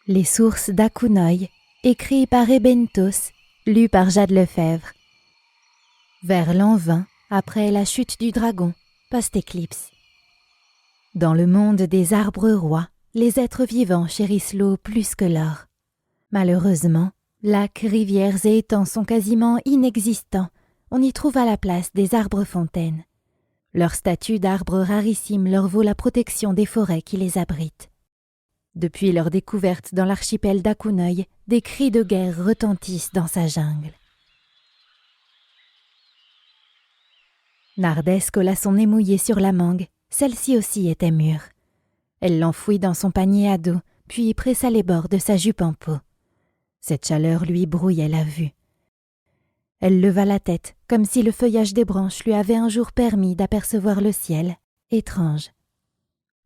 Les sources d'Akunoy, écrit par Ebentos, lu par Jade Lefebvre. Vers l'an 20, après la chute du dragon, post-éclipse. Dans le monde des arbres rois, les êtres vivants chérissent l'eau plus que l'or. Malheureusement, lacs, rivières et étangs sont quasiment inexistants. On y trouve à la place des arbres fontaines. Leur statut d'arbre rarissime leur vaut la protection des forêts qui les abritent. Depuis leur découverte dans l'archipel d'Akunoy, des cris de guerre retentissent dans sa jungle. Nardès colla son nez mouillé sur la mangue, celle-ci aussi était mûre. Elle l'enfouit dans son panier à dos, puis pressa les bords de sa jupe en peau. Cette chaleur lui brouillait la vue. Elle leva la tête, comme si le feuillage des branches lui avait un jour permis d'apercevoir le ciel, étrange.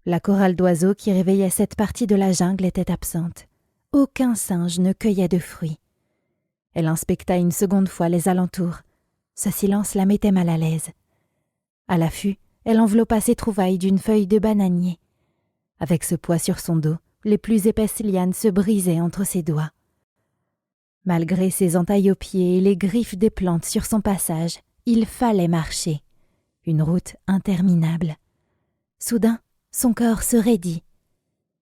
La chorale d'oiseaux qui réveillait cette partie de la jungle était absente. Aucun singe ne cueillait de fruits. Elle inspecta une seconde fois les alentours. Ce silence la mettait mal à l'aise. À l'affût, elle enveloppa ses trouvailles d'une feuille de bananier. Avec ce poids sur son dos, les plus épaisses lianes se brisaient entre ses doigts. Malgré ses entailles aux pieds et les griffes des plantes sur son passage, il fallait marcher. Une route interminable. Soudain, son corps se raidit.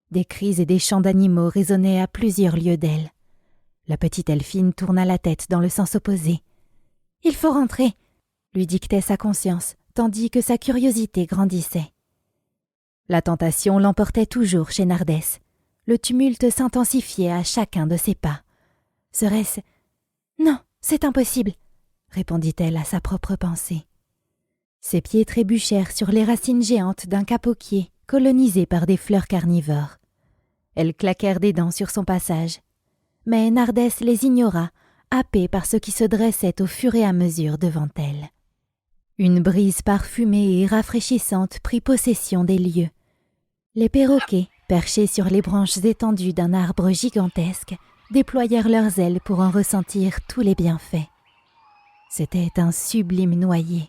Des cris et des chants d'animaux résonnaient à plusieurs lieues d'elle. La petite Elfine tourna la tête dans le sens opposé. « Il faut rentrer !» lui dictait sa conscience, tandis que sa curiosité grandissait. La tentation l'emportait toujours chez Nardès. Le tumulte s'intensifiait à chacun de ses pas. Serait-ce... « Non, c'est impossible !» répondit-elle à sa propre pensée. Ses pieds trébuchèrent sur les racines géantes d'un capoquier colonisé par des fleurs carnivores. Elles claquèrent des dents sur son passage. Mais Nardès les ignora, happée par ce qui se dressait au fur et à mesure devant elle. Une brise parfumée et rafraîchissante prit possession des lieux. Les perroquets, perchés sur les branches étendues d'un arbre gigantesque, déployèrent leurs ailes pour en ressentir tous les bienfaits. C'était un sublime noyer.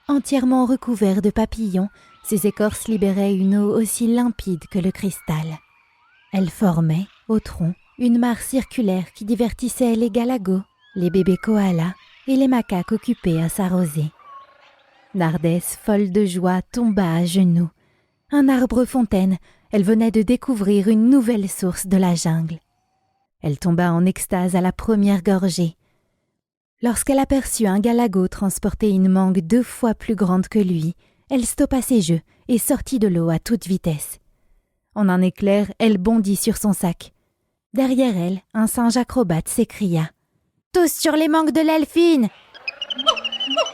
Entièrement recouvert de papillons, ses écorces libéraient une eau aussi limpide que le cristal. Elle formait, au tronc, une mare circulaire qui divertissait les galagos, les bébés koalas et les macaques occupés à s'arroser. Nardès, folle de joie, tomba à genoux. Un arbre fontaine, elle venait de découvrir une nouvelle source de la jungle. Elle tomba en extase à la première gorgée. Lorsqu'elle aperçut un galago transporter une mangue 2 fois plus grande que lui, elle stoppa ses jeux et sortit de l'eau à toute vitesse. En un éclair, elle bondit sur son sac. Derrière elle, un singe acrobate s'écria « Tous sur les mangues de l'Elfine !»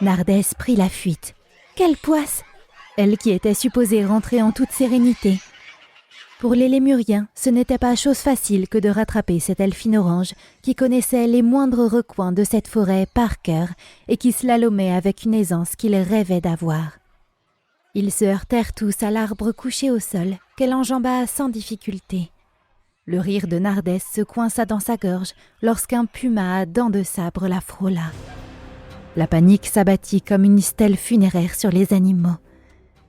Nardès prit la fuite. Quelle poisse! Elle qui était supposée rentrer en toute sérénité. Pour les Lémuriens, ce n'était pas chose facile que de rattraper cette Elfine orange qui connaissait les moindres recoins de cette forêt par cœur et qui slalomait avec une aisance qu'ils rêvaient d'avoir. Ils se heurtèrent tous à l'arbre couché au sol, qu'elle enjamba sans difficulté. Le rire de Nardès se coinça dans sa gorge lorsqu'un puma à dents de sabre la frôla. La panique s'abattit comme une stèle funéraire sur les animaux.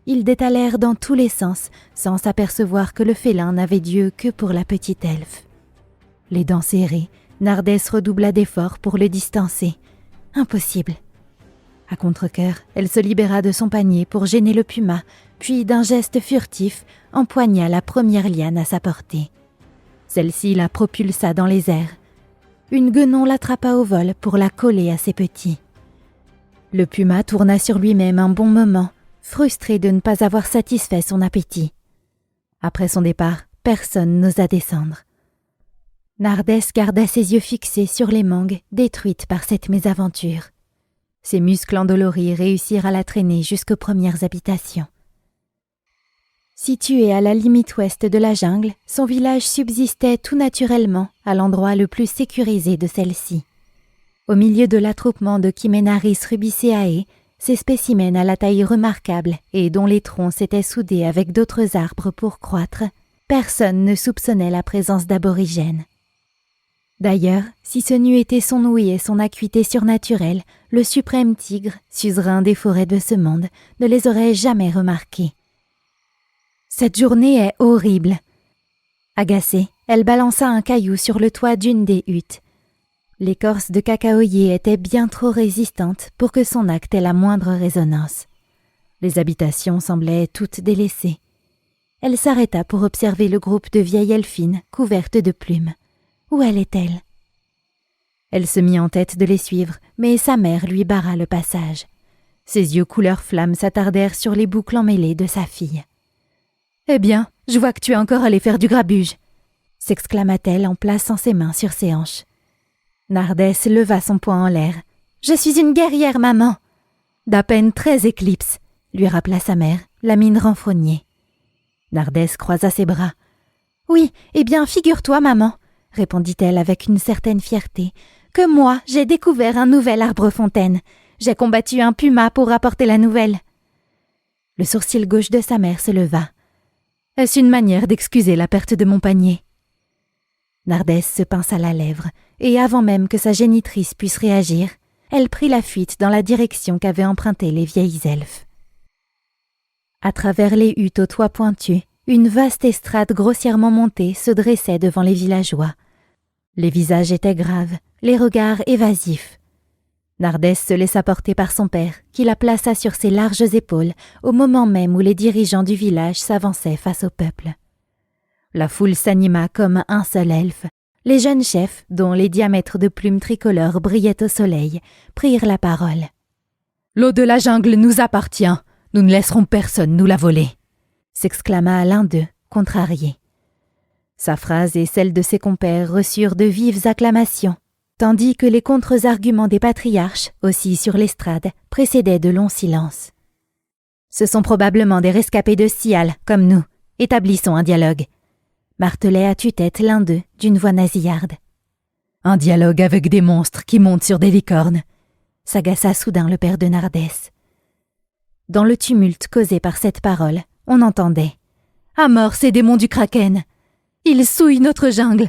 Ils détalèrent dans tous les sens, sans s'apercevoir que le félin n'avait d'yeux que pour la petite elfe. Les dents serrées, Nardès redoubla d'efforts pour le distancer. Impossible. À contre-cœur, elle se libéra de son panier pour gêner le puma, puis d'un geste furtif, empoigna la première liane à sa portée. Celle-ci la propulsa dans les airs. Une guenon l'attrapa au vol pour la coller à ses petits. Le puma tourna sur lui-même un bon moment, frustré de ne pas avoir satisfait son appétit. Après son départ, personne n'osa descendre. Nardès garda ses yeux fixés sur les mangues détruites par cette mésaventure. Ses muscles endoloris réussirent à la traîner jusqu'aux premières habitations. Situé à la limite ouest de la jungle, son village subsistait tout naturellement à l'endroit le plus sécurisé de celle-ci. Au milieu de l'attroupement de Chimenaris rubiceae, ces spécimens à la taille remarquable et dont les troncs s'étaient soudés avec d'autres arbres pour croître, personne ne soupçonnait la présence d'aborigènes. D'ailleurs, si ce n'eût été son ouïe et son acuité surnaturelle, le suprême tigre, suzerain des forêts de ce monde, ne les aurait jamais remarqués. « Cette journée est horrible !» Agacée, elle balança un caillou sur le toit d'une des huttes. L'écorce de cacaoyer était bien trop résistante pour que son acte ait la moindre résonance. Les habitations semblaient toutes délaissées. Elle s'arrêta pour observer le groupe de vieilles elfines couvertes de plumes. Où allait-elle? Elle se mit en tête de les suivre, mais sa mère lui barra le passage. Ses yeux couleur flamme s'attardèrent sur les boucles emmêlées de sa fille. « Eh bien, je vois que tu es encore allée faire du grabuge !» s'exclama-t-elle en plaçant ses mains sur ses hanches. Nardès leva son poing en l'air. « Je suis une guerrière, maman !»« D'à peine 13 éclipses !» lui rappela sa mère, la mine renfrognée. Nardès croisa ses bras. « Oui, eh bien, figure-toi, maman !» répondit-elle avec une certaine fierté, « que moi, j'ai découvert un nouvel arbre-fontaine. J'ai combattu un puma pour rapporter la nouvelle. » Le sourcil gauche de sa mère se leva. « Est-ce une manière d'excuser la perte de mon panier ?» Nardès se pinça la lèvre, et avant même que sa génitrice puisse réagir, elle prit la fuite dans la direction qu'avaient empruntée les vieilles elfes. À travers les huttes aux toits pointus, une vaste estrade grossièrement montée se dressait devant les villageois. Les visages étaient graves, les regards évasifs. Nardès se laissa porter par son père, qui la plaça sur ses larges épaules au moment même où les dirigeants du village s'avançaient face au peuple. La foule s'anima comme un seul elfe. Les jeunes chefs, dont les diamètres de plumes tricolores brillaient au soleil, prirent la parole. « L'eau de la jungle nous appartient. Nous ne laisserons personne nous la voler !» s'exclama l'un d'eux, contrarié. Sa phrase et celle de ses compères reçurent de vives acclamations, tandis que les contre-arguments des patriarches, aussi sur l'estrade, précédaient de longs silences. « Ce sont probablement des rescapés de Sial, comme nous. Établissons un dialogue. » martelait à tue-tête l'un d'eux d'une voix nasillarde. « Un dialogue avec des monstres qui montent sur des licornes !» s'agaça soudain le père de Nardès. Dans le tumulte causé par cette parole, on entendait « À mort ces démons du Kraken! Ils souillent notre jungle !»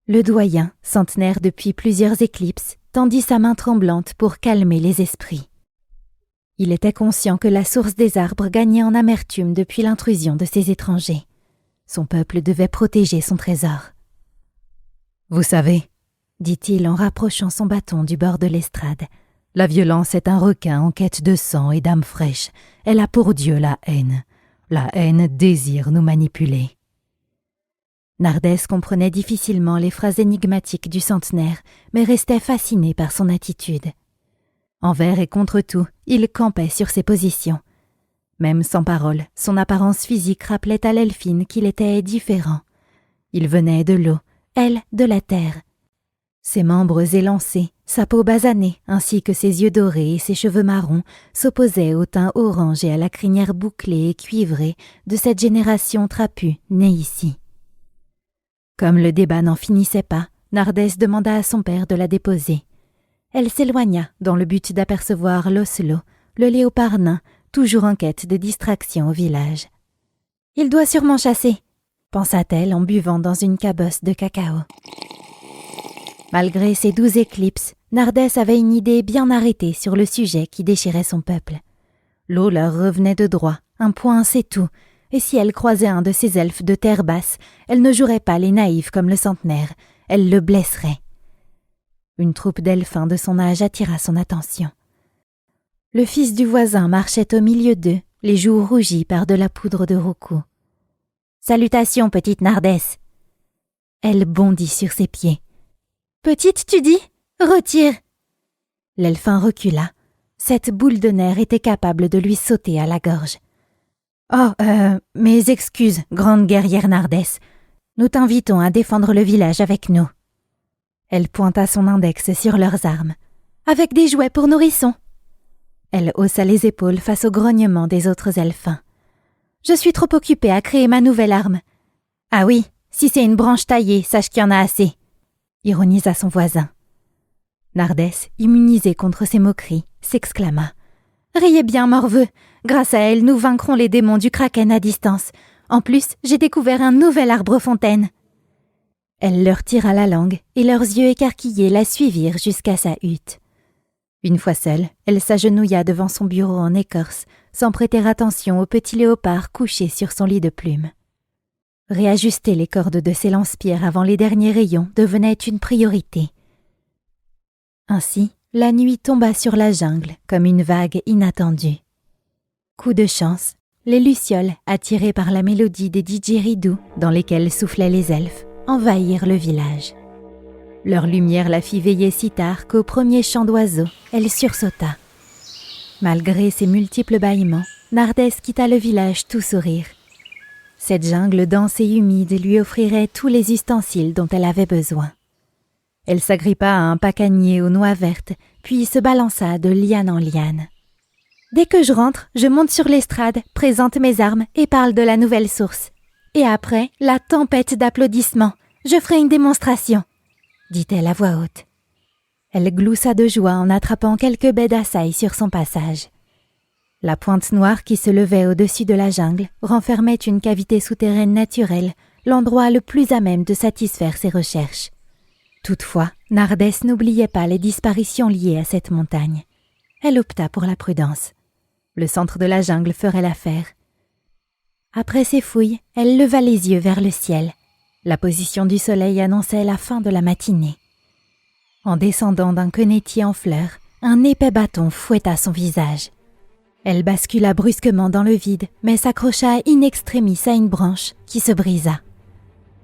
Le doyen, centenaire depuis plusieurs éclipses, tendit sa main tremblante pour calmer les esprits. Il était conscient que la source des arbres gagnait en amertume depuis l'intrusion de ces étrangers. Son peuple devait protéger son trésor. « Vous savez, » dit-il en rapprochant son bâton du bord de l'estrade, « la violence est un requin en quête de sang et d'âme fraîche. Elle a pour Dieu la haine. La haine désire nous manipuler. » Nardès comprenait difficilement les phrases énigmatiques du centenaire, mais restait fasciné par son attitude. Envers et contre tout, il campait sur ses positions. Même sans parole, son apparence physique rappelait à l'elfine qu'il était différent. Il venait de l'eau, elle de la terre. Ses membres élancés, sa peau basanée, ainsi que ses yeux dorés et ses cheveux marrons, s'opposaient au teint orange et à la crinière bouclée et cuivrée de cette génération trapue née ici. Comme le débat n'en finissait pas, Nardès demanda à son père de la déposer. Elle s'éloigna dans le but d'apercevoir l'Oslo, le léopard nain, toujours en quête de distraction au village. « Il doit sûrement chasser », pensa-t-elle en buvant dans une cabosse de cacao. Malgré ses 12 éclipses, Nardès avait une idée bien arrêtée sur le sujet qui déchirait son peuple. L'eau leur revenait de droit, un point c'est tout, et si elle croisait un de ces elfes de terre basse, elle ne jouerait pas les naïfs comme le centenaire, elle le blesserait. Une troupe d'elfins de son âge attira son attention. Le fils du voisin marchait au milieu d'eux, les joues rougies par de la poudre de roucou. « Salutations, petite Nardès !» Elle bondit sur ses pieds. « Petite, tu dis ? Retire !» L'elfin recula. Cette boule de nerfs était capable de lui sauter à la gorge. « Oh, mes excuses, grande guerrière Nardès. Nous t'invitons à défendre le village avec nous. » Elle pointa son index sur leurs armes. « Avec des jouets pour nourrissons !» Elle haussa les épaules face au grognement des autres elfins. « Je suis trop occupée à créer ma nouvelle arme. »« Ah oui, si c'est une branche taillée, sache qu'il y en a assez. » ironisa son voisin. Nardès, immunisé contre ces moqueries, s'exclama. « Riez bien, morveux. Grâce à elle, nous vaincrons les démons du Kraken à distance. En plus, j'ai découvert un nouvel arbre-fontaine. » Elle leur tira la langue et leurs yeux écarquillés la suivirent jusqu'à sa hutte. Une fois seule, elle s'agenouilla devant son bureau en écorce, sans prêter attention au petit léopard couché sur son lit de plumes. Réajuster les cordes de ses lance-pierres avant les derniers rayons devenait une priorité. Ainsi, la nuit tomba sur la jungle comme une vague inattendue. Coup de chance, les lucioles, attirées par la mélodie des didgeridoo dans lesquels soufflaient les elfes, envahirent le village. Leur lumière la fit veiller si tard qu'au premier chant d'oiseaux, elle sursauta. Malgré ses multiples bâillements, Nardès quitta le village tout sourire. Cette jungle dense et humide lui offrirait tous les ustensiles dont elle avait besoin. Elle s'agrippa à un pacanier aux noix vertes, puis se balança de liane en liane. « Dès que je rentre, je monte sur l'estrade, présente mes armes et parle de la nouvelle source. Et après, la tempête d'applaudissements. Je ferai une démonstration, » dit-elle à voix haute. Elle gloussa de joie en attrapant quelques baies d'assailles sur son passage. La pointe noire qui se levait au-dessus de la jungle renfermait une cavité souterraine naturelle, l'endroit le plus à même de satisfaire ses recherches. Toutefois, Nardès n'oubliait pas les disparitions liées à cette montagne. Elle opta pour la prudence. Le centre de la jungle ferait l'affaire. Après ses fouilles, elle leva les yeux vers le ciel. La position du soleil annonçait la fin de la matinée. En descendant d'un quenetier en fleurs, un épais bâton fouetta son visage. Elle bascula brusquement dans le vide, mais s'accrocha in extremis à une branche qui se brisa.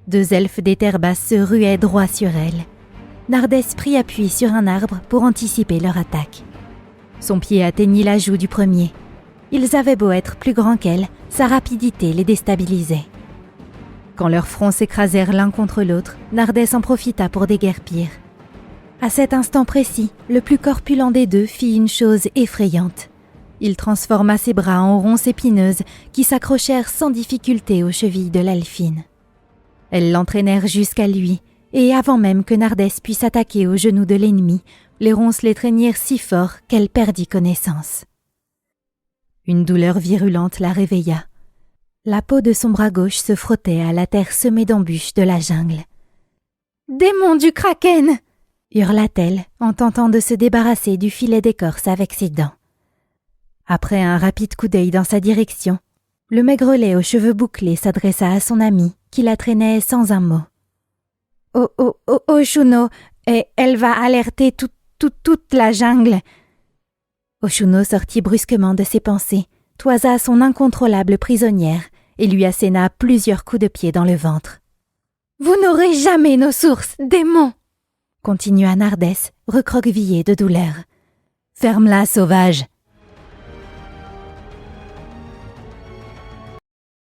2 elfes des terres basses se ruaient droit sur elle. Nardès prit appui sur un arbre pour anticiper leur attaque. Son pied atteignit la joue du premier. Ils avaient beau être plus grands qu'elle, sa rapidité les déstabilisait. Quand leurs fronts s'écrasèrent l'un contre l'autre, Nardès en profita pour déguerpir. À cet instant précis, le plus corpulent des deux fit une chose effrayante. Il transforma ses bras en ronces épineuses qui s'accrochèrent sans difficulté aux chevilles de l'elfine. Elles l'entraînèrent jusqu'à lui, et avant même que Nardès puisse attaquer aux genoux de l'ennemi, les ronces l'étreignirent si fort qu'elle perdit connaissance. Une douleur virulente la réveilla. La peau de son bras gauche se frottait à la terre semée d'embûches de la jungle. « Démon du kraken !» hurla-t-elle en tentant de se débarrasser du filet d'écorce avec ses dents. Après un rapide coup d'œil dans sa direction, le maigrelet aux cheveux bouclés s'adressa à son ami qui la traînait sans un mot. « Oh, Oshuno, et elle va alerter toute la jungle !» Oshuno sortit brusquement de ses pensées, toisa son incontrôlable prisonnière et lui asséna plusieurs coups de pied dans le ventre. « Vous n'aurez jamais nos sources, démon !» continua Nardès, recroquevillé de douleur. « Ferme-la, sauvage !»